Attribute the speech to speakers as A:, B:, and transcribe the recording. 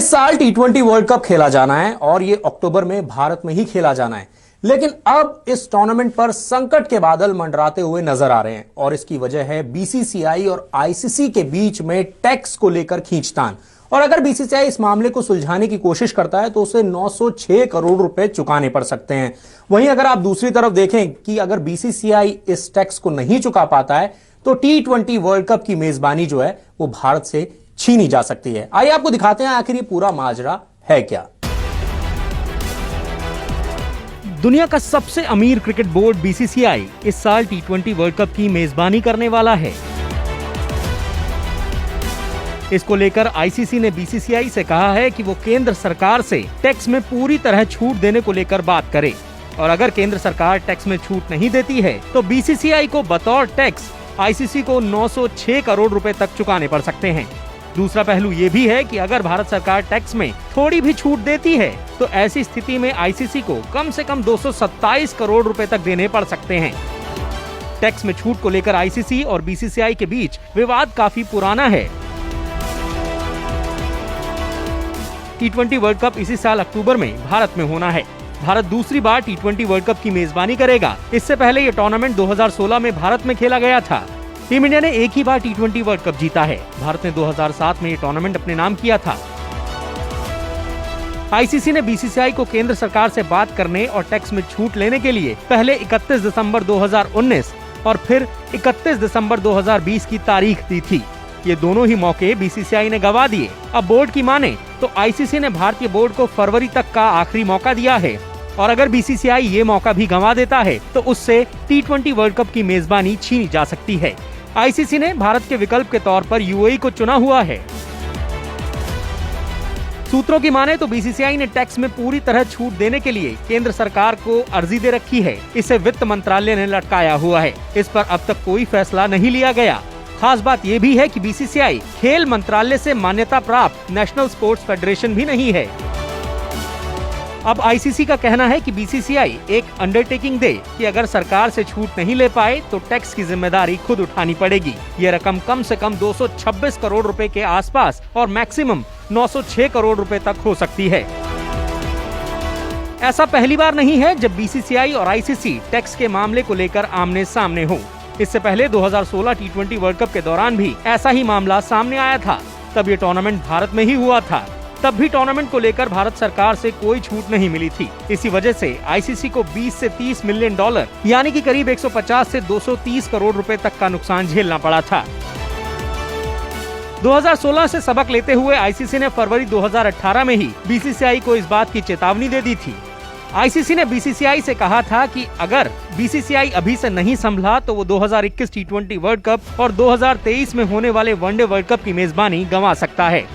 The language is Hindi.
A: इस साल टी20 वर्ल्ड कप खेला जाना है और ये अक्टूबर में भारत में ही खेला जाना है। लेकिन अब इस टूर्नामेंट पर संकट के बादल मंडराते हुए नजर आ रहे हैं और इसकी वजह है बीसीसीआई और आईसीसी के बीच में टैक्स को लेकर खींचतान। और अगर बीसीसीआई इस मामले को सुलझाने की कोशिश करता है तो उसे 906 करोड़ रुपए चुकाने पड़ सकते हैं। वहीं अगर आप दूसरी तरफ देखें कि अगर बीसीसीआई इस टैक्स को नहीं चुका पाता है तो टी20 वर्ल्ड कप की मेजबानी जो है वो भारत से छीनी जा सकती है। आइए आपको दिखाते हैं आखिर ये पूरा माजरा है क्या।
B: दुनिया का सबसे अमीर क्रिकेट बोर्ड बीसीसीआई इस साल टी20 वर्ल्ड कप की मेजबानी करने वाला है। इसको लेकर आईसीसी ने बीसीसीआई से कहा है कि वो केंद्र सरकार से टैक्स में पूरी तरह छूट देने को लेकर बात करे और अगर केंद्र सरकार टैक्स में छूट नहीं देती है तो बीसीसीआई को बतौर टैक्स आईसीसी को 906 करोड़ रुपए तक चुकाने पड़ सकते हैं। दूसरा पहलू ये भी है कि अगर भारत सरकार टैक्स में थोड़ी भी छूट देती है तो ऐसी स्थिति में आईसीसी को कम से कम 227 करोड़ रुपए तक देने पड़ सकते हैं। टैक्स में छूट को लेकर आईसीसी और बीसीसीआई के बीच विवाद काफी पुराना है। टी20 वर्ल्ड कप इसी साल अक्टूबर में भारत में होना है। भारत दूसरी बार टी20 वर्ल्ड कप की मेजबानी करेगा। इससे पहले ये टूर्नामेंट 2016 में भारत में खेला गया था। टीम इंडिया ने एक ही बार टी20 वर्ल्ड कप जीता है। भारत ने 2007 में ये टूर्नामेंट अपने नाम किया था। आईसीसी ने बीसीसीआई को केंद्र सरकार से बात करने और टैक्स में छूट लेने के लिए पहले 31 दिसंबर 2019 और फिर 31 दिसंबर 2020 की तारीख दी थी। ये दोनों ही मौके बीसीसीआई ने गवा दिए। अब बोर्ड की माने तो आईसीसी ने भारतीय बोर्ड को फरवरी तक का आखिरी मौका दिया है और अगर बीसीसीआई ये मौका भी गंवा देता है तो उससे टी20 वर्ल्ड कप की मेजबानी छीनी जा सकती है। आईसीसी ने भारत के विकल्प के तौर पर यूएई को चुना हुआ है। सूत्रों की माने तो बीसीसीआई ने टैक्स में पूरी तरह छूट देने के लिए केंद्र सरकार को अर्जी दे रखी है। इसे वित्त मंत्रालय ने लटकाया हुआ है। इस पर अब तक कोई फैसला नहीं लिया गया। खास बात ये भी है कि बीसीसीआई खेल मंत्रालय से मान्यता प्राप्त नेशनल स्पोर्ट्स फेडरेशन भी नहीं है। अब आईसीसी का कहना है कि बीसीसीआई एक अंडरटेकिंग दे कि अगर सरकार से छूट नहीं ले पाए तो टैक्स की जिम्मेदारी खुद उठानी पड़ेगी। ये रकम कम से कम 226 करोड़ रुपए के आसपास और मैक्सिमम 906 करोड़ रुपए तक हो सकती है। ऐसा पहली बार नहीं है जब बीसीसीआई और आईसीसी टैक्स के मामले को लेकर आमने सामने हो। इससे पहले 2016 टी20 वर्ल्ड कप के दौरान भी ऐसा ही मामला सामने आया था। तब ये टूर्नामेंट भारत में ही हुआ था। तब भी टूर्नामेंट को लेकर भारत सरकार से कोई छूट नहीं मिली थी। इसी वजह से आईसीसी को 20 से 30 मिलियन डॉलर यानी कि करीब 150 से 230 करोड़ रुपए तक का नुकसान झेलना पड़ा था। 2016 से सबक लेते हुए आईसीसी ने फरवरी 2018 में ही बीसीसीआई को इस बात की चेतावनी दे दी थी। आईसीसी ने बीसीसीआई से कहा था कि अगर बीसीसीआई अभी से नहीं संभला तो वो 2021 टी20 वर्ल्ड कप और 2023 में होने वाले वनडे वर्ल्ड कप की मेजबानी गंवा सकता है।